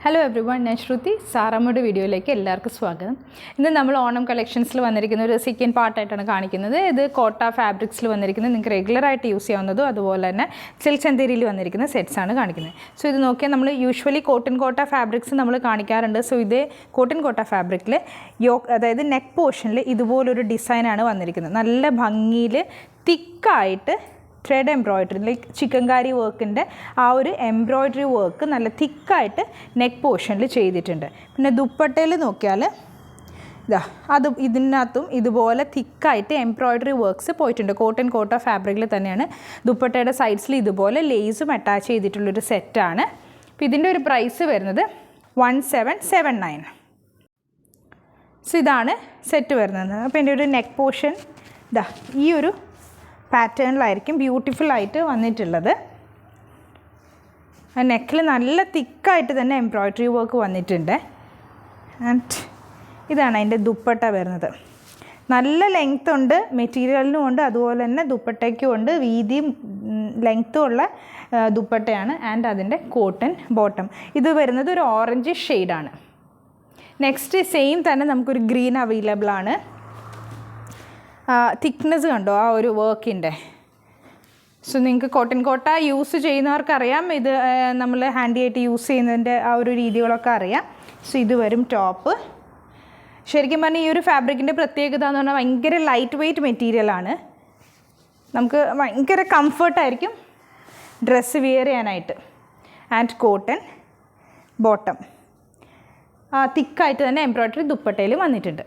Hello every one, ഞാൻ ശ്രുതി. സാറാമ്മയുടെ വീഡിയോയിലേക്ക് എല്ലാവർക്കും സ്വാഗതം. ഇന്ന് നമ്മൾ ഓണം കളക്ഷൻസിൽ വന്നിരിക്കുന്ന ഒരു സെക്കൻഡ് പാർട്ടായിട്ടാണ് കാണിക്കുന്നത്. ഇത് കോട്ട ഫാബ്രിക്സിൽ വന്നിരിക്കുന്നത് നിങ്ങൾക്ക് റെഗുലറായിട്ട് യൂസ് ചെയ്യാവുന്നതും അതുപോലെ തന്നെ സിൽക്ക് ചന്തേരിയിൽ വന്നിരിക്കുന്ന സെറ്റ്സാണ് കാണിക്കുന്നത്. സോ ഇത് നോക്കിയാൽ നമ്മൾ യൂഷ്വലി കോട്ട ഫാബ്രിക്സ് നമ്മൾ കാണിക്കാറുണ്ട്. സോ ഇത് കോട്ട ഫാബ്രിക്കിൽ അതായത് നെക്ക് പോർഷനിൽ ഇതുപോലൊരു ഡിസൈനാണ് വന്നിരിക്കുന്നത്. നല്ല ഭംഗിയിൽ തിക്കായിട്ട് ത്രെഡ് എംബ്രോയ്ഡറി ലൈക്ക് ചിക്കൻകാരി വർക്കിൻ്റെ ആ ഒരു എംബ്രോയ്ഡറി വർക്ക് നല്ല തിക്കായിട്ട് നെക്ക് പോർഷനിൽ ചെയ്തിട്ടുണ്ട്. പിന്നെ ദുപ്പട്ടയിൽ നോക്കിയാൽ ഇതിനകത്തും ഇതുപോലെ തിക്കായിട്ട് എംബ്രോയ്ഡറി വർക്ക്സ് പോയിട്ടുണ്ട്. കോട്ട ഫാബ്രിക്കിൽ തന്നെയാണ്. ദുപ്പട്ടയുടെ സൈഡ്സിൽ ഇതുപോലെ ലേസും അറ്റാച്ച് ചെയ്തിട്ടുള്ളൊരു സെറ്റാണ്. അപ്പോൾ ഇതിൻ്റെ ഒരു പ്രൈസ് വരുന്നത് 1779. സോ ഇതാണ് സെറ്റ് വരുന്നത്. അപ്പോൾ എൻ്റെ ഒരു നെക്ക് പോർഷൻ ഈ ഒരു പാറ്റേണിലായിരിക്കും ബ്യൂട്ടിഫുൾ ആയിട്ട് വന്നിട്ടുള്ളത്. ആ നെക്കിൽ നല്ല തിക്കായിട്ട് തന്നെ എംബ്രോയ്ഡറി വർക്ക് വന്നിട്ടുണ്ട്. ആൻഡ് ഇതാണ് അതിൻ്റെ ദുപ്പട്ട വരുന്നത്. നല്ല ലെങ്ത് ഉണ്ട്, മെറ്റീരിയലിനും ഉണ്ട്, അതുപോലെ തന്നെ ദുപ്പട്ടയ്ക്കും ഉണ്ട്. വീതിയും ലെങ്ത്തും ഉള്ള ദുപ്പട്ടയാണ്. ആൻഡ് അതിൻ്റെ കോട്ടൺ ബോട്ടം. ഇത് വരുന്നത് ഒരു ഓറഞ്ച് ഷെയ്ഡാണ്. നെക്സ്റ്റ് സെയിം തന്നെ നമുക്കൊരു ഗ്രീൻ അവൈലബിൾ ആണ്. തിക്നെസ് കണ്ടോ ആ ഒരു വർക്കിൻ്റെ. സോ നിങ്ങൾക്ക് കോട്ട യൂസ് ചെയ്യുന്നവർക്കറിയാം, ഇത് നമ്മൾ ഹാൻഡി ആയിട്ട് യൂസ് ചെയ്യുന്നതിൻ്റെ ആ ഒരു രീതികളൊക്കെ അറിയാം. സോ ഇത് വരും ടോപ്പ്. ശരിക്കും പറഞ്ഞാൽ ഈ ഒരു ഫാബ്രിക്കിൻ്റെ പ്രത്യേകത എന്ന് പറഞ്ഞാൽ ഭയങ്കര ലൈറ്റ് വെയ്റ്റ് മെറ്റീരിയലാണ്. നമുക്ക് ഭയങ്കര കംഫർട്ടായിരിക്കും ഡ്രസ്സ് വിയർ ചെയ്യാനായിട്ട്. ആൻഡ് കോട്ടൺ ബോട്ടം തിക്കായിട്ട് തന്നെ എംബ്രോയ്ഡറി ദുപ്പട്ടയിൽ വന്നിട്ടുണ്ട്.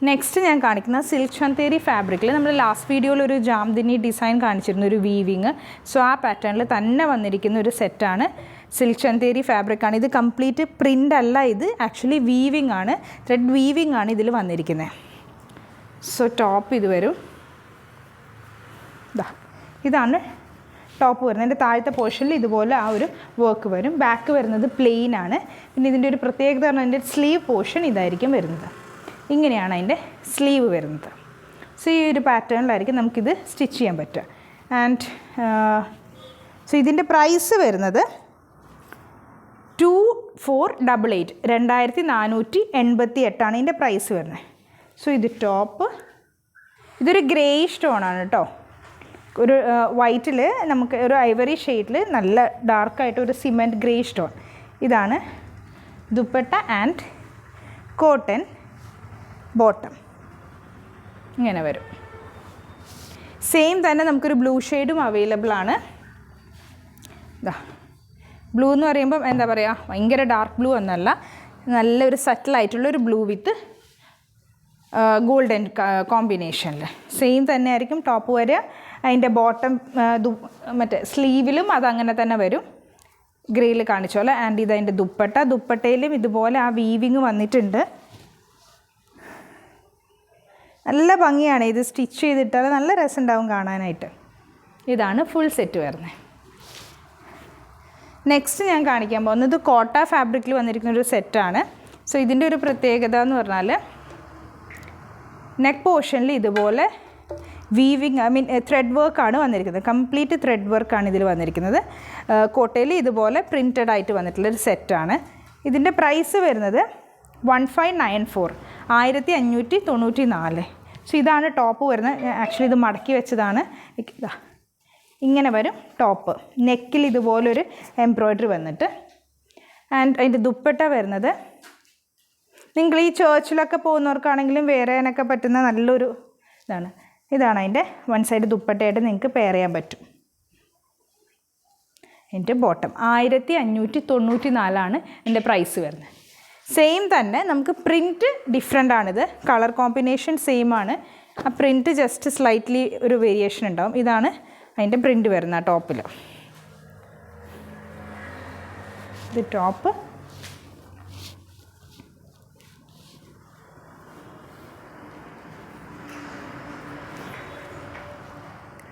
നെക്സ്റ്റ് ഞാൻ കാണിക്കുന്ന സിൽക്ക് ചന്തേരി ഫാബ്രിക്കിൽ നമ്മൾ ലാസ്റ്റ് വീഡിയോയിൽ ഒരു ജാംദിനി ഡിസൈൻ കാണിച്ചിരുന്നു, ഒരു വീവിങ്. സോ ആ പാറ്റേണിൽ തന്നെ വന്നിരിക്കുന്ന ഒരു സെറ്റാണ്. സിൽക്ക് ചന്തേരി ഫാബ്രിക്കാണ്. ഇത് കംപ്ലീറ്റ് പ്രിൻ്റ് അല്ല, ഇത് ആക്ച്വലി വീവിങ് ആണ്, ത്രെഡ് വീവിങ് ആണ് ഇതിൽ വന്നിരിക്കുന്നത്. സോ ടോപ്പ് ഇത് വരും. ഇതാണ് ടോപ്പ് വരുന്നത്. എൻ്റെ താഴത്തെ പോർഷനിൽ ഇതുപോലെ ആ ഒരു വർക്ക് വരും. ബാക്ക് വരുന്നത് പ്ലെയിൻ ആണ്. പിന്നെ ഇതിൻ്റെ ഒരു പ്രത്യേകത പറഞ്ഞാൽ അതിൻ്റെ സ്ലീവ് പോർഷൻ ഇതായിരിക്കും വരുന്നത്. ഇങ്ങനെയാണ് അതിൻ്റെ സ്ലീവ് വരുന്നത്. സോ ഈ ഒരു പാറ്റേണിലായിരിക്കും നമുക്കിത് സ്റ്റിച്ച് ചെയ്യാൻ പറ്റുക. ആൻഡ് സോ ഇതിൻ്റെ പ്രൈസ് വരുന്നത് 2488, 2488 ഇതിൻ്റെ പ്രൈസ് വരുന്നത്. സോ ഇത് ടോപ്പ്. ഇതൊരു ഗ്രേയിഷ് ടോണാണ് കേട്ടോ. ഒരു വൈറ്റിൽ നമുക്ക് ഒരു ഐവറി ഷെയ്ഡിൽ നല്ല ഡാർക്കായിട്ട് ഒരു സിമെൻറ്റ് ഗ്രേയിഷ് ടോൺ. ഇതാണ് ദുപ്പട്ട ആൻഡ് കോട്ടൺ ബോട്ടം. ഇങ്ങനെ വരും. സെയിം തന്നെ നമുക്കൊരു ബ്ലൂ ഷെയ്ഡും അവൈലബിൾ ആണ്. ബ്ലൂ എന്ന് പറയുമ്പം എന്താ പറയുക, ഭയങ്കര ഡാർക്ക് ബ്ലൂ എന്നല്ല, നല്ലൊരു സറ്റിലായിട്ടുള്ളൊരു ബ്ലൂ വിത്ത് ഗോൾഡൻ കോമ്പിനേഷനിൽ. സെയിം തന്നെ ആയിരിക്കും ടോപ്പ് വരിക. അതിൻ്റെ ബോട്ടം മറ്റേ സ്ലീവിലും അതങ്ങനെ തന്നെ വരും, ഗ്രേയിൽ കാണിച്ചോളെ. ആൻഡ് ഇതതിൻ്റെ ദുപ്പട്ടയിലും ഇതുപോലെ ആ വീവിങ് വന്നിട്ടുണ്ട്. നല്ല ഭംഗിയാണ് ഇത് സ്റ്റിച്ച് ചെയ്തിട്ടാൽ നല്ല രസമുണ്ടാവും കാണാനായിട്ട്. ഇതാണ് ഫുൾ സെറ്റ് വരുന്നത്. നെക്സ്റ്റ് ഞാൻ കാണിക്കാൻ പോകുന്നത് കോട്ട ഫാബ്രിക്കിൽ വന്നിരിക്കുന്ന ഒരു സെറ്റാണ്. സോ ഇതിൻ്റെ ഒരു പ്രത്യേകത എന്ന് പറഞ്ഞാൽ നെക്ക് പോർഷനിൽ ഇതുപോലെ വീവിങ് ത്രെഡ് വർക്കാണ് വന്നിരിക്കുന്നത്. കംപ്ലീറ്റ് ത്രെഡ് വർക്കാണ് ഇതിൽ വന്നിരിക്കുന്നത്. കോട്ടയിൽ ഇതുപോലെ പ്രിൻറ്റഡ് ആയിട്ട് വന്നിട്ടുള്ളൊരു സെറ്റാണ്. ഇതിൻ്റെ പ്രൈസ് വരുന്നത് 1594, 1594. സോ ഇതാണ് ടോപ്പ് വരുന്നത്. ആക്ച്വലി ഇത് മടക്കി വെച്ചതാണ്. ഇങ്ങനെ വരും ടോപ്പ്. നെക്കിൽ ഇതുപോലൊരു എംബ്രോയ്ഡറി വന്നിട്ട്. ആൻഡ് അതിൻ്റെ ദുപ്പട്ട വരുന്നത് നിങ്ങൾ ഈ ചേർച്ചിലൊക്കെ പോകുന്നവർക്കാണെങ്കിലും വെയർ ചെയ്യാനൊക്കെ പറ്റുന്ന നല്ലൊരു ഇതാണ് അതിൻ്റെ വൺ സൈഡ് ദുപ്പട്ടയായിട്ട് നിങ്ങൾക്ക് പെയർ ചെയ്യാൻ പറ്റും. എൻ്റെ ബോട്ടം 1594 എൻ്റെ പ്രൈസ് വരുന്നത്. സെയിം തന്നെ നമുക്ക് പ്രിൻറ്റ് ഡിഫറെൻ്റ് ആണിത്. കളർ കോമ്പിനേഷൻ സെയിം ആണ്. ആ പ്രിൻറ്റ് ജസ്റ്റ് സ്ലൈറ്റ്ലി ഒരു വേരിയേഷൻ ഉണ്ടാവും. ഇതാണ് അതിൻ്റെ പ്രിൻറ്റ് വരുന്ന ടോപ്പിൽ. ഇത് top.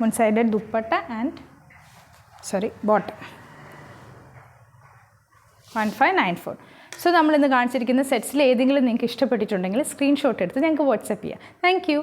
One side dupatta and bottom 1594. So നമ്മളിന്ന് കാണിച്ചിരിക്കുന്ന സെറ്റ്സിൽ ഏതെങ്കിലും നിങ്ങൾക്ക് ഇഷ്ടപ്പെട്ടിട്ടുണ്ടെങ്കിൽ സ്ക്രീൻഷോട്ട് എടുത്ത് ഞങ്ങൾക്ക് വാട്സപ്പ് ചെയ്യാം. Thank you.